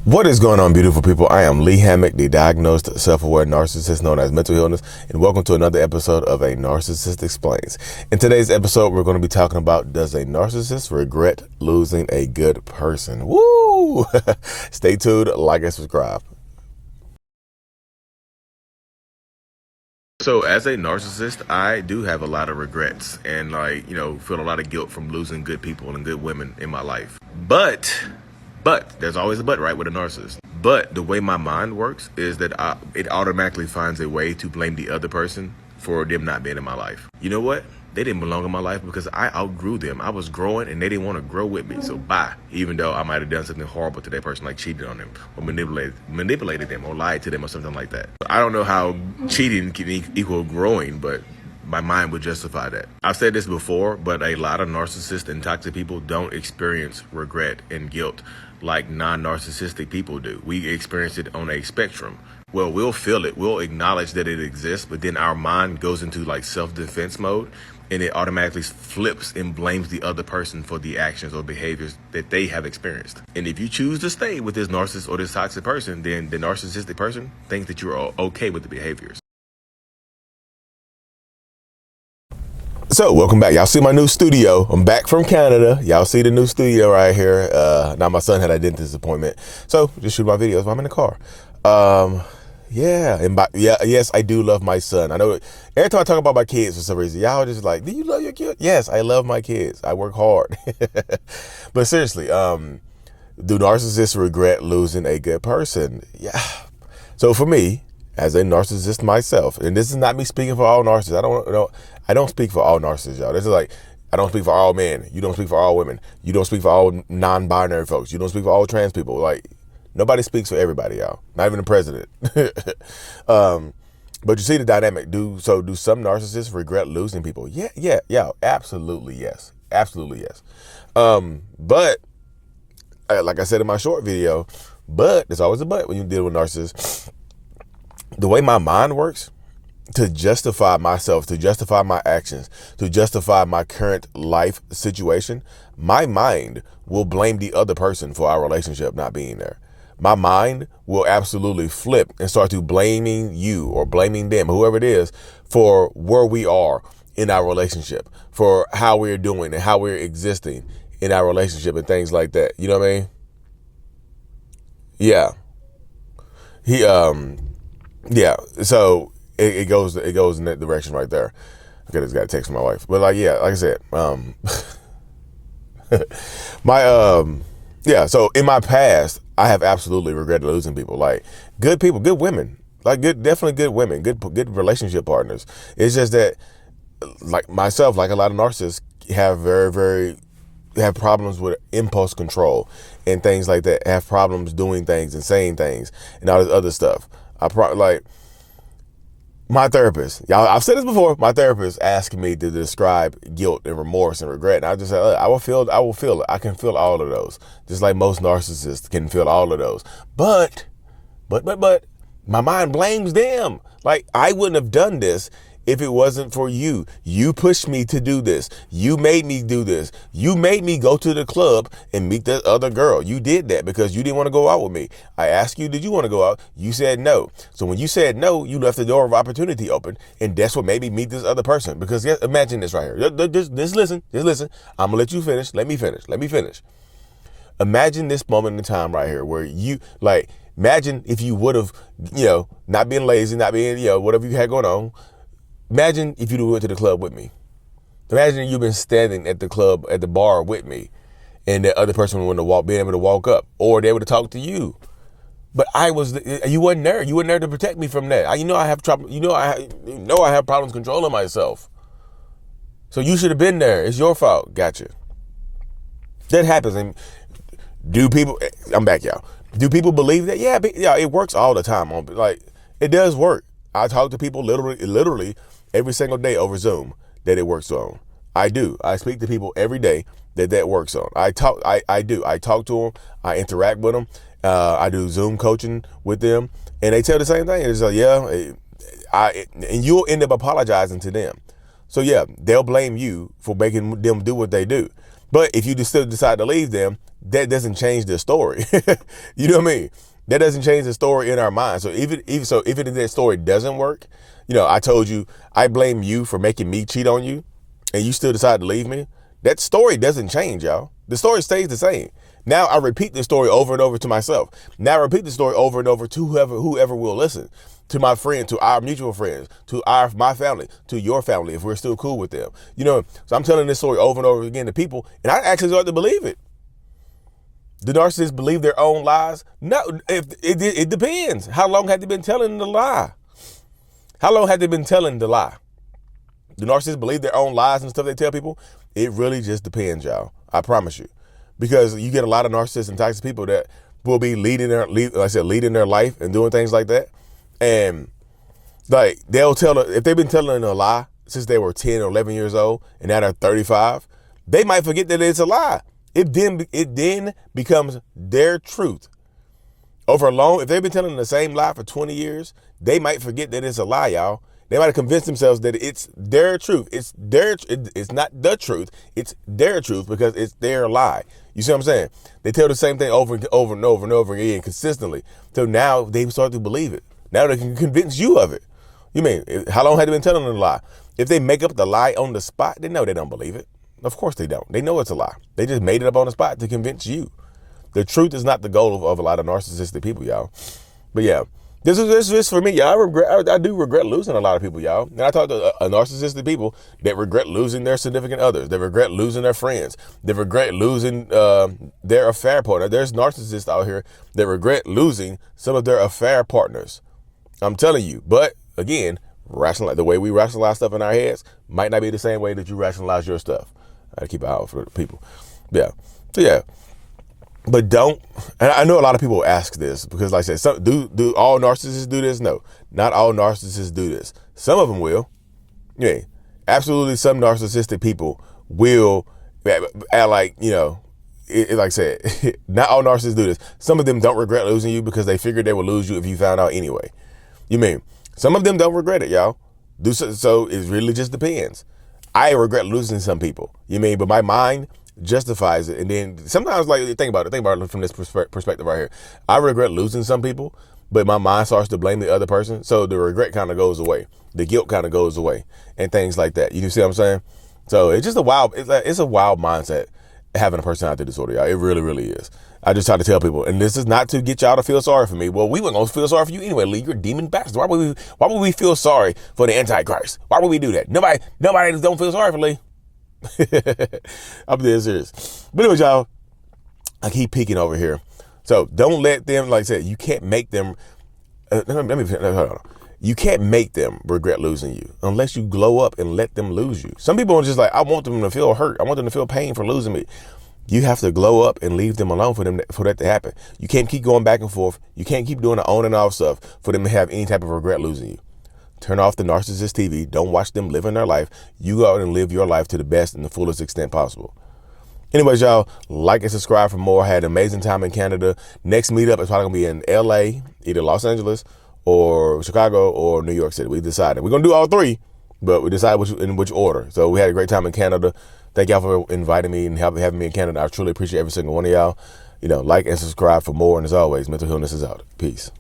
What is going on, beautiful people? I am Lee Hammock, the diagnosed self-aware narcissist known as mental illness, and welcome to another episode of A Narcissist Explains. In today's episode, we're going to be talking about, does a narcissist regret losing a good person? Woo! Stay tuned, like and subscribe. So as a narcissist, I do have a lot of regrets and feel a lot of guilt from losing good people and good women in my life. But there's always a but, right, with a narcissist. But the way my mind works is that it automatically finds a way to blame the other person for them not being in my life. You know what? They didn't belong in my life because I outgrew them. I was growing and they didn't want to grow with me. So bye. Even though I might have done something horrible to that person, like cheated on them or manipulated them or lied to them or something like that. I don't know how cheating can equal growing, but my mind would justify that. I've said this before, but a lot of narcissists and toxic people don't experience regret and guilt like non-narcissistic people do. We experience it on a spectrum. Well, we'll feel it, we'll acknowledge that it exists, but then our mind goes into like self-defense mode and it automatically flips and blames the other person for the actions or behaviors that they have experienced. And if you choose to stay with this narcissist or this toxic person, then the narcissistic person thinks that you're okay with the behaviors. So welcome back. Y'all see my new studio. I'm back from Canada. Y'all see the new studio right here. Now my son had a dentist appointment, so just shoot my videos while I'm in the car. Yes, I do love my son. I know every time I talk about my kids for some reason, y'all just like, do you love your kids? Yes, I love my kids. I work hard. But seriously, do narcissists regret losing a good person? Yeah. So for me, as a narcissist myself, and this is not me speaking for all narcissists. I don't speak for all narcissists, y'all. This is like, I don't speak for all men. You don't speak for all women. You don't speak for all non-binary folks. You don't speak for all trans people. Like, nobody speaks for everybody, y'all. Not even the president. But you see the dynamic. Do some narcissists regret losing people? Yeah, absolutely yes. Absolutely yes. But like I said in my short video, but there's always a but when you deal with narcissists. The way my mind works, to justify myself, to justify my actions, to justify my current life situation, my mind will blame the other person for our relationship not being there. My mind will absolutely flip and start to blaming you or blaming them, whoever it is, for where we are in our relationship, for how we're doing and how we're existing in our relationship and things like that. You know what I mean? Yeah. So it goes in that direction right there. Okay, just got a text from my wife. But like I said, so in my past, I have absolutely regretted losing people. Like good people, good women, definitely good women, good relationship partners. It's just that like myself, like a lot of narcissists have problems with impulse control and things like that, have problems doing things and saying things and all this other stuff. My therapist, y'all, I've said this before, my therapist asked me to describe guilt and remorse and regret. And I just said, I will feel it. I can feel all of those, just like most narcissists can feel all of those. But my mind blames them. Like, I wouldn't have done this if it wasn't for you. You pushed me to do this. You made me do this. You made me go to the club and meet that other girl. You did that because you didn't want to go out with me. I asked you, did you want to go out? You said no. So when you said no, you left the door of opportunity open, and that's what made me meet this other person. Because imagine this right here. Just listen. I'm gonna let you finish. Let me finish. Imagine this moment in time right here where imagine if you would have, not being lazy, not being, whatever you had going on. Imagine if you went to the club with me. Imagine you've been standing at the club, at the bar with me, and the other person would being able to walk up, or they would have talked to you. But you wasn't there. You weren't there to protect me from that. I have trouble. I have problems controlling myself. So you should have been there. It's your fault. Gotcha. That happens. And I'm back, y'all. Do people believe that? Yeah, it works all the time. It does work. I talk to people literally every single day over Zoom that it works on. I do. I speak to people every day that works on. I talk to them. I interact with them. I do Zoom coaching with them, and they tell the same thing. It's like, and you'll end up apologizing to them. So yeah, they'll blame you for making them do what they do. But if you still decide to leave them, that doesn't change the story. You know what I mean? That doesn't change the story in our mind. So if that story doesn't work, I told you, I blame you for making me cheat on you, and you still decide to leave me. That story doesn't change, y'all. The story stays the same. Now I repeat the story over and over to myself. Now I repeat the story over and over to whoever will listen. To my friend, to our mutual friends, to my family, to your family, if we're still cool with them. So I'm telling this story over and over again to people, and I actually start to believe it. Do narcissists believe their own lies? No, it depends. How long have they been telling the lie? How long have they been telling the lie? Do narcissists believe their own lies and stuff they tell people? It really just depends, y'all. I promise you. Because you get a lot of narcissists and toxic people that will be leading their life and doing things like that. And like they'll tell her, if they've been telling a lie since they were 10 or 11 years old and now they're 35, they might forget that it's a lie. It then becomes their truth. If they've been telling the same lie for 20 years, they might forget that it's a lie, y'all. They might have convinced themselves that it's their truth. It's not the truth. It's their truth because it's their lie. You see what I'm saying? They tell the same thing over and over and over and over again consistently. So now they start to believe it. Now they can convince you of it. You mean, how long have they been telling them the lie? If they make up the lie on the spot, they know they don't believe it. Of course they don't. They know it's a lie. They just made it up on the spot to convince you. The truth is not the goal of a lot of narcissistic people, y'all. But yeah, this is for me, y'all. I do regret losing a lot of people, y'all. And I talk to narcissistic people that regret losing their significant others. They regret losing their friends. They regret losing their affair partner. There's narcissists out here that regret losing some of their affair partners. I'm telling you. But again, the way we rationalize stuff in our heads might not be the same way that you rationalize your stuff. I keep an eye out for people. Yeah. So yeah. But don't, and I know a lot of people ask this because like I said, do all narcissists do this? No, not all narcissists do this. Some of them will. Yeah, absolutely. Some narcissistic people will act like, like I said, not all narcissists do this. Some of them don't regret losing you because they figured they would lose you if you found out anyway. You mean, some of them don't regret it, y'all. So it really just depends. I regret losing some people. But my mind justifies it. And then sometimes, like, think about it from this perspective right here. I regret losing some people, but my mind starts to blame the other person. So the regret kind of goes away. The guilt kind of goes away and things like that. You see what I'm saying? So it's just a wild mindset having a personality disorder, y'all. It really, really is. I just try to tell people, and this is not to get y'all to feel sorry for me. Well, we weren't going to feel sorry for you anyway, Lee. You're a demon bastard. Why would we feel sorry for the Antichrist? Why would we do that? Nobody don't feel sorry for Lee. I'm dead serious. But anyways, y'all, I keep peeking over here. So don't let them, like I said, you can't make them, hold on. You can't make them regret losing you unless you glow up and let them lose you. Some people are just like, I want them to feel hurt. I want them to feel pain for losing me. You have to glow up and leave them alone for that to happen. You can't keep going back and forth. You can't keep doing the on and off stuff for them to have any type of regret losing you. Turn off the narcissist TV. Don't watch them living their life. You go out and live your life to the best and the fullest extent possible. Anyways, y'all, like and subscribe for more. I had an amazing time in Canada. Next meetup is probably going to be in LA, either Los Angeles or Chicago or New York City. We decided. We're going to do all three, but we decided in which order. So we had a great time in Canada. Thank y'all for inviting me and having me in Canada. I truly appreciate every single one of y'all. Like and subscribe for more. And as always, mental illness is out. Peace.